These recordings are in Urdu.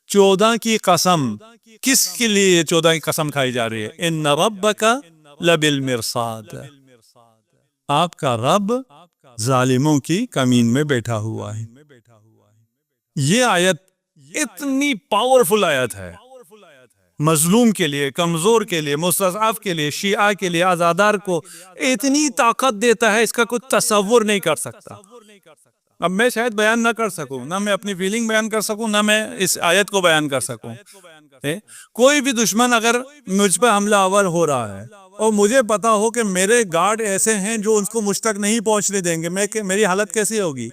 14 کی قسم، کس کے لیے یہ 14 کی قسم کھائی جا رہی ہے؟ ان ربک لبالمرصاد، آپ کا رب ظالموں کی کمین میں بیٹھا ہوا ہے۔ یہ آیت اتنی پاورفل آیت ہے، مظلوم کے لیے، کمزور کے لیے، مستضعف کے لیے، شیعہ کے لیے، آزادار کو اتنی طاقت دیتا ہے، اس کا کوئی تصور نہیں کر سکتا۔ اب میں شاید بیان نہ کر سکوں، نہ میں اپنی فیلنگ بیان کر سکوں، نہ میں اس آیت کو بیان کر سکوں۔ کوئی بھی دشمن اگر مجھ پہ حملہ آور ہو رہا ہے اور مجھے پتا ہو کہ میرے گارڈ ایسے ہیں جو اس کو مجھ تک نہیں پہنچنے دیں گے، میری حالت کیسی ہوگی؟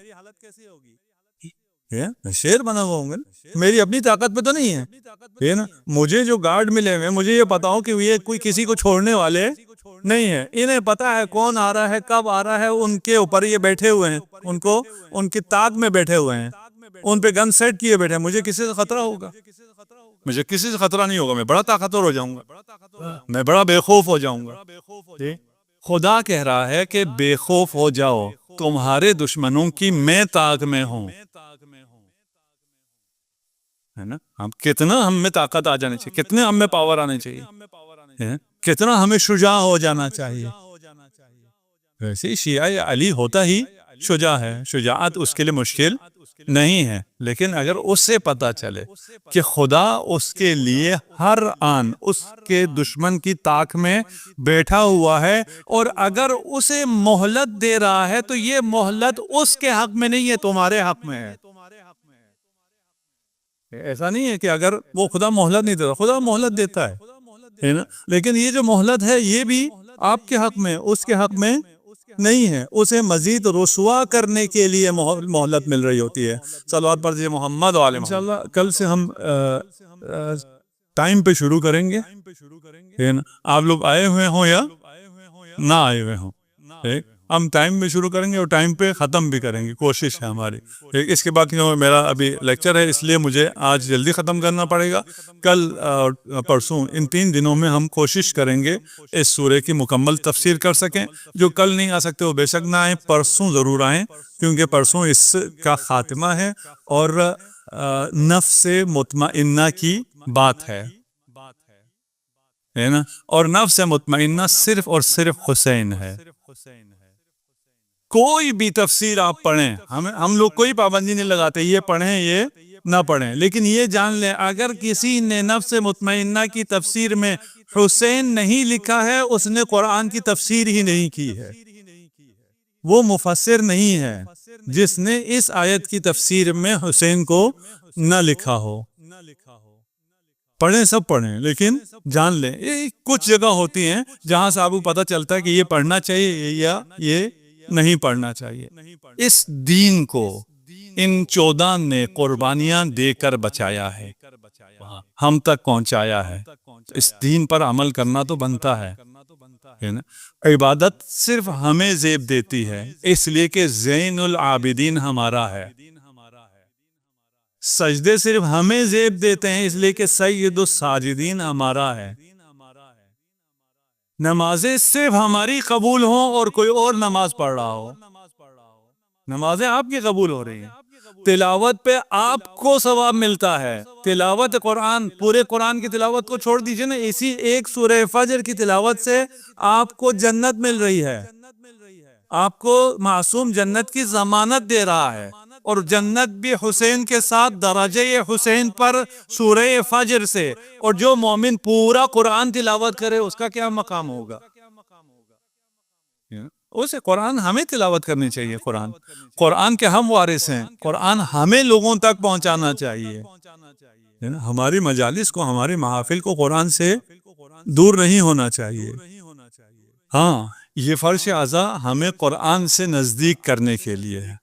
شیر بنا ہوا ہوں گے، میری اپنی طاقت پہ تو نہیں ہے نا۔ مجھے جو گارڈ ملے ہوئے، مجھے یہ پتا ہو کہ یہ کوئی کسی کو چھوڑنے والے نہیں ہے، انہیں پتا ہے کون آ رہا ہے، کب آ رہا ہے، ان کے اوپر یہ بیٹھے ہوئے ہیں، ان کی طاق میں بیٹھے ہوئے ہیں، ان پہ گن سیٹ کیے بیٹھے ہیں۔ مجھے کسی سے خطرہ ہوگا؟ مجھے کسی سے خطرہ نہیں ہوگا، میں بڑا طاقتور ہو جاؤں گا، میں بڑا بے خوف ہو جاؤں گا۔ خدا کہہ رہا ہے کہ بے خوف ہو جاؤ، تمہارے دشمنوں کی میں طاق میں ہوں، ہے نا۔ ہم کتنا ہم میں طاقت آ جانی چاہیے، کتنے ہم میں پاور آنے چاہیے، کتنا ہمیں شجاع ہو جانا چاہیے۔ ویسے شیعہ علی ہوتا ہی شجاع ہے، شجاعت اس کے لیے مشکل نہیں ہے، لیکن اگر اس سے پتا چلے کہ خدا اس کے لیے ہر آن اس کے دشمن کی طاق میں بیٹھا ہوا ہے، اور اگر اسے مہلت دے رہا ہے تو یہ مہلت اس کے حق میں نہیں ہے، تمہارے حق میں ہے۔ ایسا نہیں ہے کہ اگر وہ خدا مہلت نہیں دیتا، خدا مہلت دیتا ہے نا، لیکن یہ جو مہلت ہے یہ بھی آپ کے حق میں، اس کے حق میں نہیں ہے، اسے مزید رسوا کرنے کے لیے مہلت مل رہی ہوتی ہے۔ صلوات پڑھیے محمد وعلیہ محمد۔ انشاءاللہ کل سے ہم ٹائم پہ شروع کریں گے، آپ لوگ آئے ہوئے ہوں یا نہ آئے ہوئے ہوں، ہم ٹائم پہ شروع کریں گے اور ٹائم پہ ختم بھی کریں گے، کوشش ہے ہماری۔ اس کے بعد میرا ابھی لیکچر ہے، اس لیے مجھے آج جلدی ختم کرنا پڑے گا۔ کل پرسوں، ان 3 دنوں میں ہم کوشش کریں گے اس سورے کی مکمل تفسیر کر سکیں۔ جو کل نہیں آ سکتے وہ بے شک نہ آئیں، پرسوں ضرور آئیں، کیونکہ پرسوں اس کا خاتمہ ہے اور نفس مطمئنہ کی بات ہے نا، اور نفس مطمئنہ صرف اور صرف حسین ہے۔ کوئی بھی تفسیر آپ پڑھیں، ہم لوگ کوئی پابندی نہیں لگاتے یہ پڑھیں یہ نہ پڑھیں، لیکن یہ جان لیں اگر کسی نے نفس مطمئنہ کی تفسیر میں حسین نہیں لکھا ہے، اس نے قرآن کی تفسیر ہی نہیں کی ہے، وہ مفسر نہیں ہے جس نے اس آیت کی تفسیر میں حسین کو نہ لکھا ہو۔ پڑھیں، سب پڑھیں، لیکن جان لیں یہ کچھ جگہ ہوتی ہیں جہاں سے آپ کو پتہ چلتا ہے کہ یہ پڑھنا چاہیے یا یہ نہیں پڑھنا چاہیے۔ اس دین کو ان 14 نے قربانیاں دے کر بچایا ہے، ہم تک پہنچایا ہے۔ اس دین پر عمل کرنا تو بنتا ہے نا۔ عبادت صرف ہمیں زیب دیتی ہے، اس لیے کہ زین العابدین ہمارا ہے۔ سجدے صرف ہمیں زیب دیتے ہیں، اس لیے کہ سید الساجدین ہمارا ہے۔ نمازیں صرف ہماری قبول ہوں اور کوئی اور نماز پڑھ رہا ہو، نمازیں آپ کی قبول ہو رہی ہیں۔ تلاوت پہ آپ کو ثواب ملتا ہے، تلاوت قرآن، پورے قرآن کی تلاوت کو چھوڑ دیجئے نا، اسی ایک سورہ فجر کی تلاوت سے آپ کو جنت مل رہی ہے، آپ کو معصوم جنت کی ضمانت دے رہا ہے، اور جنت بھی حسین کے ساتھ درجہ حسین پر سورہ فجر سے۔ اور جو مومن پورا قرآن تلاوت کرے اس کا کیا مقام ہوگا؟ اسے قرآن ہمیں تلاوت کرنی چاہیے، قرآن کے ہم وارث ہیں، قرآن ہمیں لوگوں تک پہنچانا چاہیے۔ ہماری مجالس کو، ہماری محافل کو قرآن سے دور نہیں ہونا چاہیے۔ ہاں، یہ فرش اعضاء ہمیں قرآن سے نزدیک کرنے کے لیے ہے۔